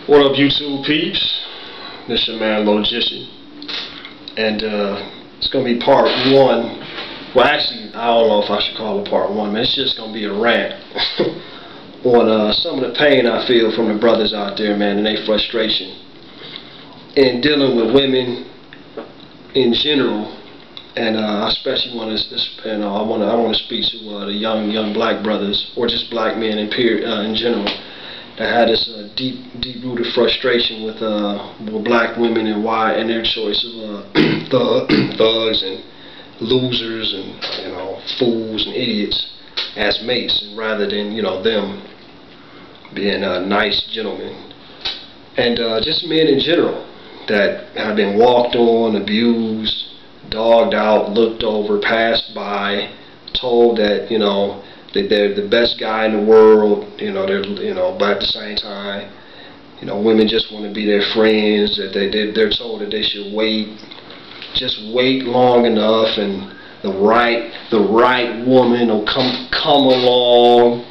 What up, YouTube peeps? This your man Logician, and it's gonna be part one. Well, actually, I don't know if I should call it part one, man. It's just gonna be a rant on some of the pain I feel from the brothers out there, man, and their frustration in dealing with women in general, and I especially want to, I want to speak to the young black brothers, or just black men in general, that had this deep-rooted frustration with black women and why, and their choice of thugs and losers and fools and idiots as mates, and rather than them being nice gentlemen, and just men in general that have been walked on, abused, dogged out, looked over, passed by, told that that they're the best guy in the world, but at the same time, women just want to be their friends, that they're told that they should just wait long enough, and the right woman will come along,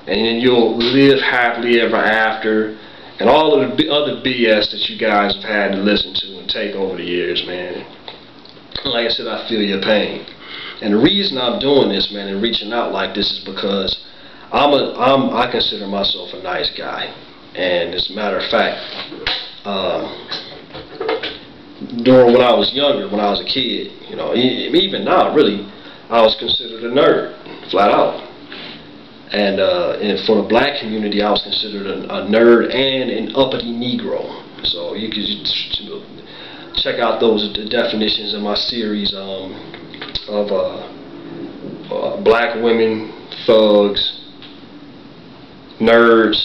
and then you'll live happily ever after, and all of the other BS that you guys have had to listen to and take over the years, man. Like I said, I feel your pain. And the reason I'm doing this, man, and reaching out like this is because I consider myself a nice guy. And as a matter of fact, when I was younger, when I was a kid, even now, really, I was considered a nerd, flat out. And for the black community, I was considered a nerd and an uppity Negro. So you could check out those definitions in my series of black women, thugs, nerds,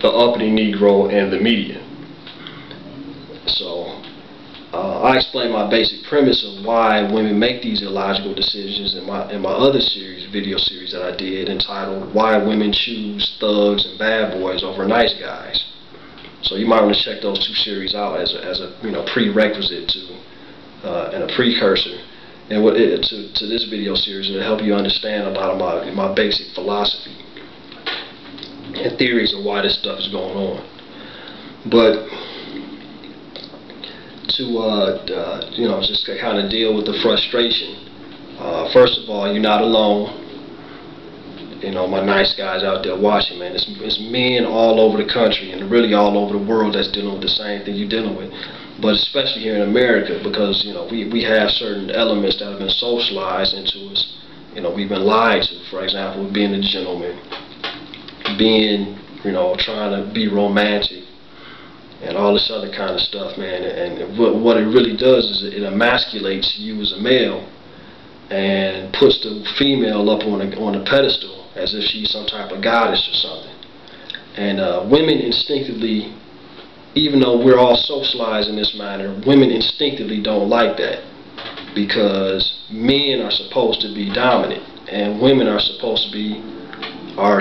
the uppity Negro, and the media. So I explain my basic premise of why women make these illogical decisions in my other video series that I did, entitled "Why Women Choose Thugs and Bad Boys Over Nice Guys." So you might want to check those two series out as a prerequisite to and a precursor, and to this video series, to help you understand a lot of my basic philosophy and theories of why this stuff is going on. But to just to kind of deal with the frustration, first of all, you're not alone. My nice guys out there watching, man. It's men all over the country and really all over the world that's dealing with the same thing you're dealing with. But especially here in America, because we have certain elements that have been socialized into us. We've been lied to. For example, being a gentleman, being trying to be romantic, and all this other kind of stuff, man. And what it really does is it emasculates you as a male and puts the female up on a pedestal as if she's some type of goddess or something. And women instinctively, even though we're all socialized in this manner, women instinctively don't like that, because men are supposed to be dominant and women are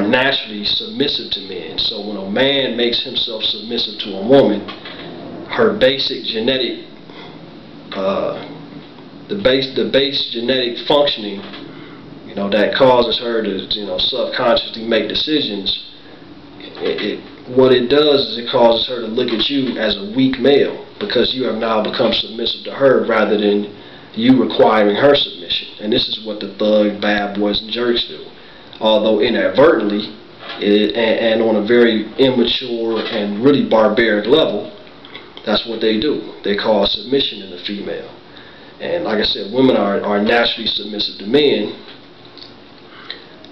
naturally submissive to men. So when a man makes himself submissive to a woman, her basic genetic the base genetic functioning that causes her to subconsciously make decisions, what it does is it causes her to look at you as a weak male, because you have now become submissive to her rather than you requiring her submission. And this is what the thug, bad boys, and jerks do. Although inadvertently, and on a very immature and really barbaric level, that's what they do. They cause submission in the female. And like I said, women are naturally submissive to men.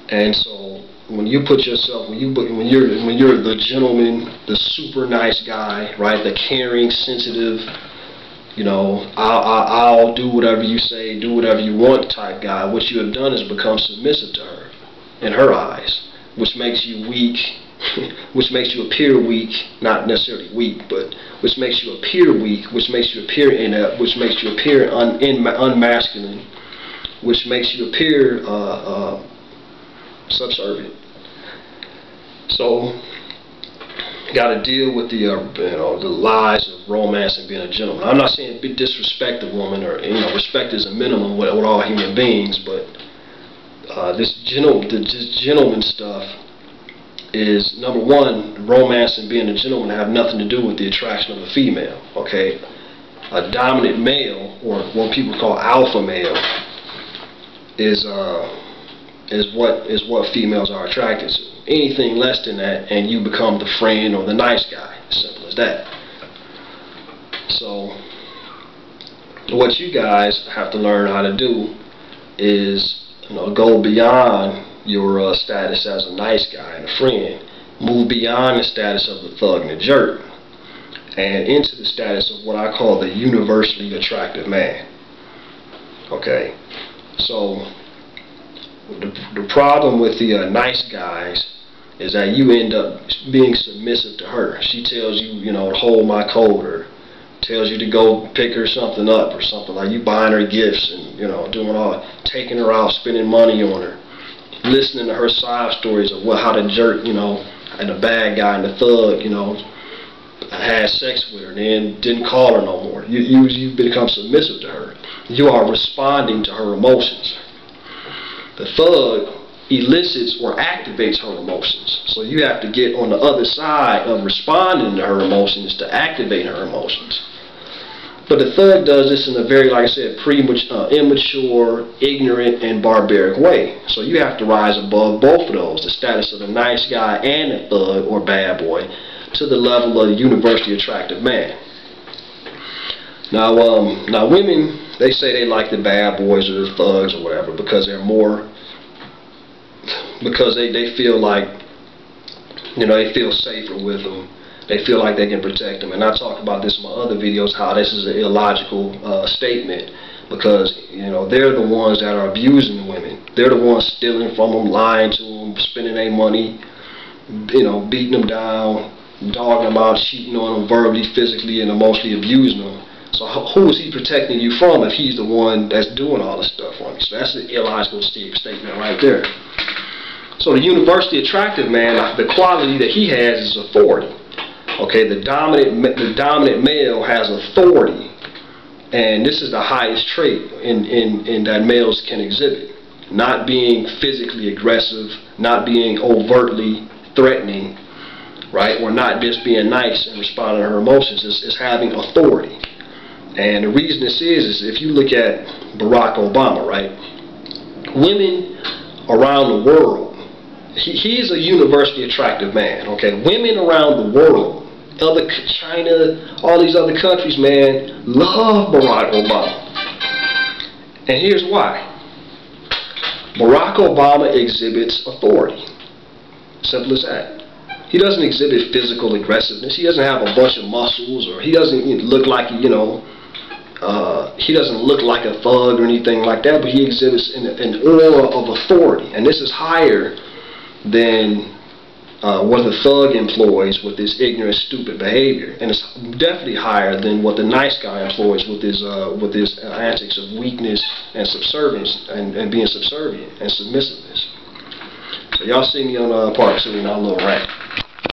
And so when you put yourself, when you're the gentleman, the super nice guy, right, the caring, sensitive, I'll do whatever you say, do whatever you want type guy, what you have done is become submissive to her in her eyes, which makes you weak, which makes you appear weak, not necessarily weak, but which makes you appear weak, which makes you appear inept, which makes you appear unmasculine, which makes you appear subservient. So you got to deal with the lies of romance and being a gentleman. I'm not saying disrespect a woman, or respect is a minimum with all human beings, but this gentleman stuff is, number one, romance and being a gentleman have nothing to do with the attraction of a female. Okay, a dominant male, or what people call alpha male, is what females are attracted to. Anything less than that, and you become the friend or the nice guy. Simple as that. So, what you guys have to learn how to do is, go beyond your status as a nice guy and a friend. Move beyond the status of the thug and the jerk, and into the status of what I call the universally attractive man. Okay, so the problem with the nice guys is that you end up being submissive to her. She tells you, to hold my coat, or tells you to go pick her something up or something, like you buying her gifts and, doing all, taking her out, spending money on her, listening to her side stories of how the jerk, and the bad guy and the thug, had sex with her and then didn't call her no more. You've become submissive to her. You are responding to her emotions. The thug elicits or activates her emotions. So you have to get on the other side of responding to her emotions to activate her emotions. But the thug does this in a very, like I said, immature, ignorant, and barbaric way. So you have to rise above both of those, the status of the nice guy and the thug or bad boy, to the level of the universally attractive man. Now women, they say they like the bad boys or the thugs or whatever because they're more, because they feel like, they feel safer with them. They feel like they can protect them. And I talked about this in my other videos, how this is an illogical statement, because, they're the ones that are abusing women. They're the ones stealing from them, lying to them, spending their money, beating them down, dogging them out, cheating on them verbally, physically, and emotionally abusing them. So who is he protecting you from if he's the one that's doing all this stuff on you? So that's an illogical statement right there. So the universally attractive man, the quality that he has is authority. Okay, the dominant male has authority, and this is the highest trait in that males can exhibit. Not being physically aggressive, not being overtly threatening, right, or not just being nice and responding to her emotions, is having authority. And the reason this is if you look at Barack Obama, right, women around the world, he's a universally attractive man, okay, women around the world, China, all these other countries, man, love Barack Obama. And here's why. Barack Obama exhibits authority. Simple as that. He doesn't exhibit physical aggressiveness. He doesn't have a bunch of muscles, or he doesn't look like, he doesn't look like a thug or anything like that, but he exhibits an aura of authority. And this is higher than what the thug employs with his ignorant, stupid behavior, and it's definitely higher than what the nice guy employs with his antics of weakness and subservience and being subservient and submissiveness. So y'all see me on part 2 and a little rant.